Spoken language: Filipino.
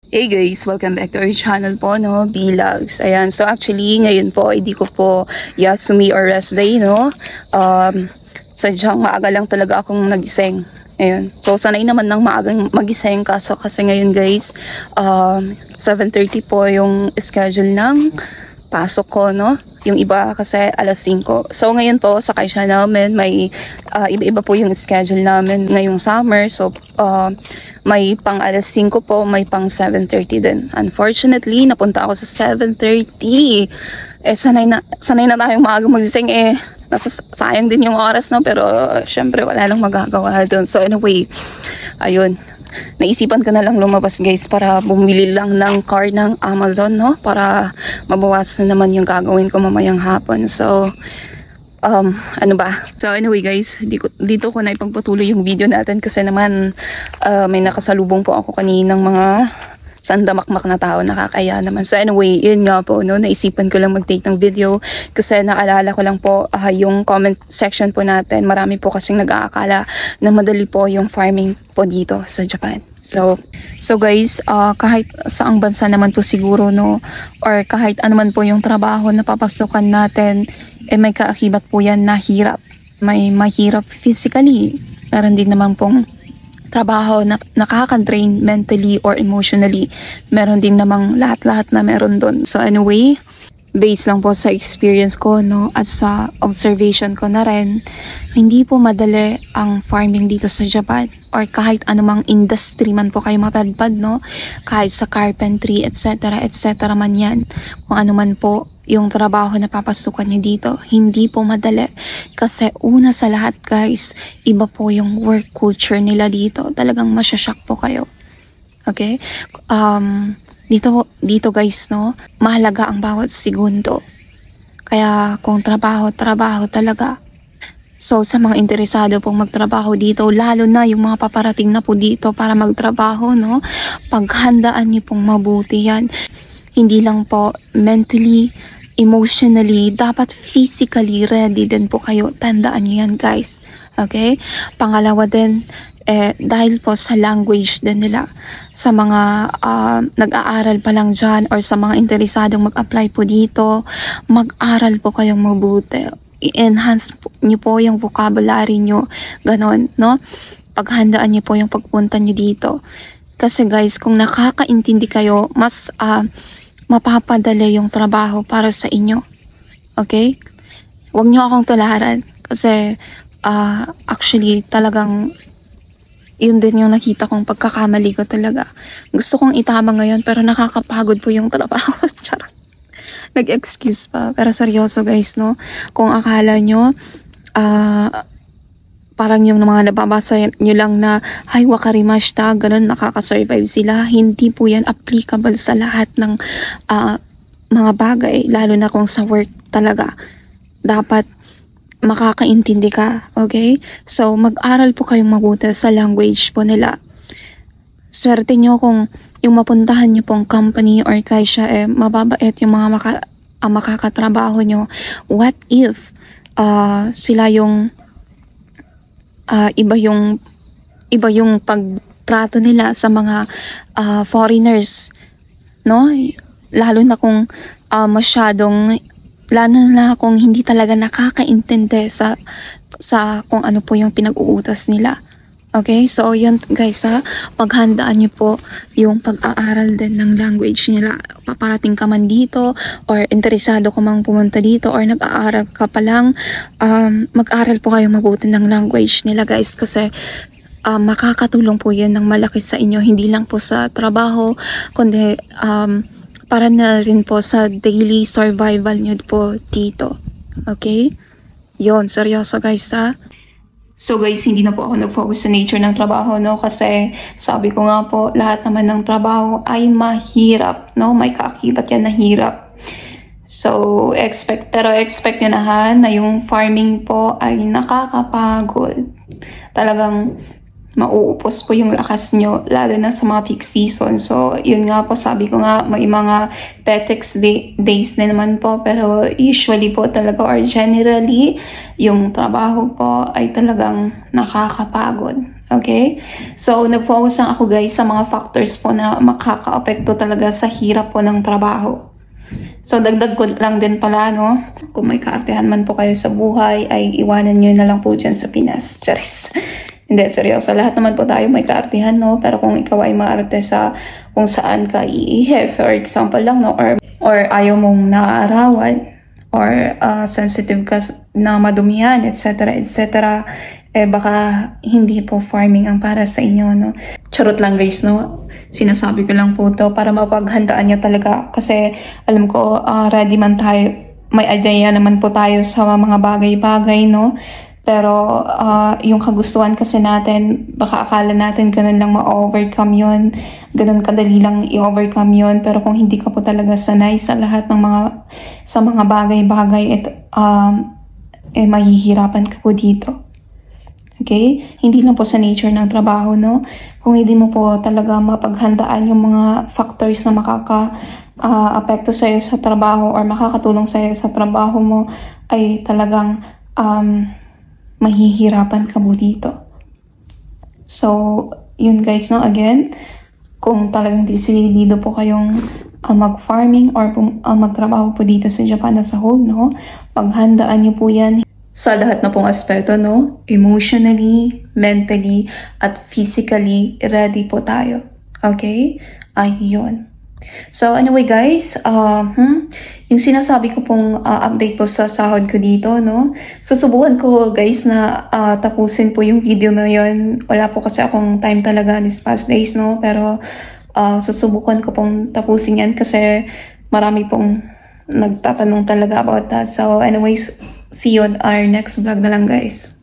Hey guys, welcome back to our channel po, no, Vlogs. Ayan, so actually, ngayon po, hindi ko po Yasumi or rest day, no. Sadyang maaga lang talaga akong nagising. Ayun, so sanay naman ng maagang magising kasi ngayon guys, 7:30 po yung schedule ng pasok ko, no. Yung iba kasi alas 5. So ngayon po sa kaisya namin may iba-iba po yung schedule namin ngayong summer. So may pang alas 5 po, may pang 7:30 din. Unfortunately, napunta ako sa 7:30. Sanay na tayong maagang magising sayang din yung oras, no, pero syempre wala nang magagawa doon. So anyway, ayun. Naisipan ko na lang lumabas guys para bumili lang ng card ng Amazon, no, para mabawasan naman yung gagawin ko mamayang hapon. So ano ba? So anyway guys, dito ko na ipagpatuloy yung video natin kasi naman may nakasalubong po ako kaninang mga sandamakmak na tao, nakakaya naman. So anyway, yun nga po, no, naisipan ko lang mag-take ng video kasi naalala ko lang po yung comment section po natin. Marami po kasing nag-aakala na madali po yung farming po dito sa Japan. So guys, kahit saang bansa naman po siguro, no, or kahit anuman po yung trabaho na papasukan natin, may kaakibat po yan na hirap. May mahirap physically. Meron din naman pong trabaho na nakaka-drain mentally or emotionally. Meron din namang lahat-lahat na meron doon. So anyway, based lang po sa experience ko, no, at sa observation ko na rin, hindi po madali ang farming dito sa Japan or kahit anumang industry man po kayo mapadpad, no, kahit sa carpentry, etc. man yan, kung ano man po yung trabaho na papasukan nyo dito, hindi po madali. Kasi una sa lahat guys, iba po yung work culture nila dito. Talagang masyashock po kayo. Okay? Dito guys, no, mahalaga ang bawat segundo. Kaya kung trabaho talaga. So sa mga interesado pong magtrabaho dito, lalo na yung mga paparating na po dito para magtrabaho, no, paghandaan niyo pong mabuti yan. Hindi lang po mentally, emotionally, dapat physically ready din po kayo. Tandaan nyo yan guys. Okay? Pangalawa din, dahil po sa language din nila, sa mga nag-aaral pa lang dyan or sa mga interesadong mag-apply po dito, mag-aral po kayong mabuti. I-enhance nyo po yung vocabulary nyo. Ganon, no? Paghandaan nyo po yung pagpunta nyo dito. Kasi guys, kung nakakaintindi kayo, mas mapapadali yung trabaho para sa inyo. Okay? Huwag nyo akong tularan. Kasi, actually, talagang, yun din yung nakita kong pagkakamali ko talaga. Gusto kong itama ngayon, pero nakakapagod po yung trabaho. Charot. Nag-excuse pa. Pero seryoso guys, no? Kung akala nyo, parang yung mga nababasa nyo lang na hay wakarimashita, ganun, nakaka-survive sila. Hindi po yan applicable sa lahat ng mga bagay, lalo na kung sa work talaga. Dapat makakaintindi ka, okay? So, mag-aral po kayong mabuti sa language po nila. Swerte nyo kung yung mapuntahan nyo pong company or kaisya, mababait yung mga makakatrabaho nyo. What if sila yung iba yung pagtrato nila sa mga foreigners, no? Lalo na kung lalo na kung hindi talaga nakakaintindi sa kung ano po yung pinag-uutas nila. Okay? So, yun guys, paghandaan nyo po yung pag-aaral din ng language nila. Paparating ka man dito or interesado ka mang pumunta dito or nag-aaral ka pa lang, mag-aral po kayo mabuti ng language nila guys kasi makakatulong po yan ng malaki sa inyo. Hindi lang po sa trabaho, kundi para na rin po sa daily survival nyo po dito. Okay? Yun, seryoso guys So guys, hindi na po ako nag-focus sa nature ng trabaho, no? Kasi sabi ko nga po, lahat naman ng trabaho ay mahirap, no? May kaakibat yan na hirap. So, expect nyo na yung farming po ay nakakapagod. Talagang mauupos po yung lakas nyo, lalo na sa mga peak season. So, yun nga po, sabi ko nga, may mga petex days na naman po, pero usually po talaga or generally, yung trabaho po ay talagang nakakapagod. Okay? So, nag-focus lang ako guys sa mga factors po na makaka-apekto talaga sa hirap po ng trabaho. So, dagdag ko lang din pala, no? Kung may kaartehan man po kayo sa buhay, ay iwanan nyo na lang po dyan sa Pinas. Charis. Hindi, seryoso. Lahat naman po tayo may kaartehan, no? Pero kung ikaw ay maarte sa kung saan ka iihi, for example lang, no? Or ayaw mong naaarawan, or sensitive ka na madumihan, etc., etc., baka hindi po farming ang para sa inyo, no? Charot lang guys, no? Sinasabi ko lang po to para mapaghandaan nyo talaga. Kasi alam ko, ready man tayo, may idea naman po tayo sa mga bagay-bagay, no? Pero yung kagustuhan kasi natin, baka akala natin ganun lang ma-overcome yun. Ganun kadali lang i-overcome yun. Pero kung hindi ka po talaga sanay sa lahat ng mga bagay-bagay, mahihirapan ka po dito. Okay? Hindi lang po sa nature ng trabaho, no? Kung hindi mo po talaga mapaghandaan yung mga factors na makaka-apekto sa'yo sa trabaho or makakatulong sa'yo sa trabaho mo, ay talagang mahihirapan ka po dito. So, yun guys, no? Again, kung talagang decidido po kayong mag-farming or magtrabaho po dito sa Japan as a whole, no? Paghandaan niyo po yan sa lahat na pong aspeto, no? Emotionally, mentally, at physically, ready po tayo. Okay? Ayun. So, anyway guys, yung sinasabi ko pong update po sa sahod ko dito, no? Susubukan ko guys na tapusin po yung video na yun. Wala po kasi akong time talaga these past days, no? Pero susubukan ko pong tapusin yan kasi marami pong nagtatanong talaga about that. So, anyways, see you on our next vlog na lang guys.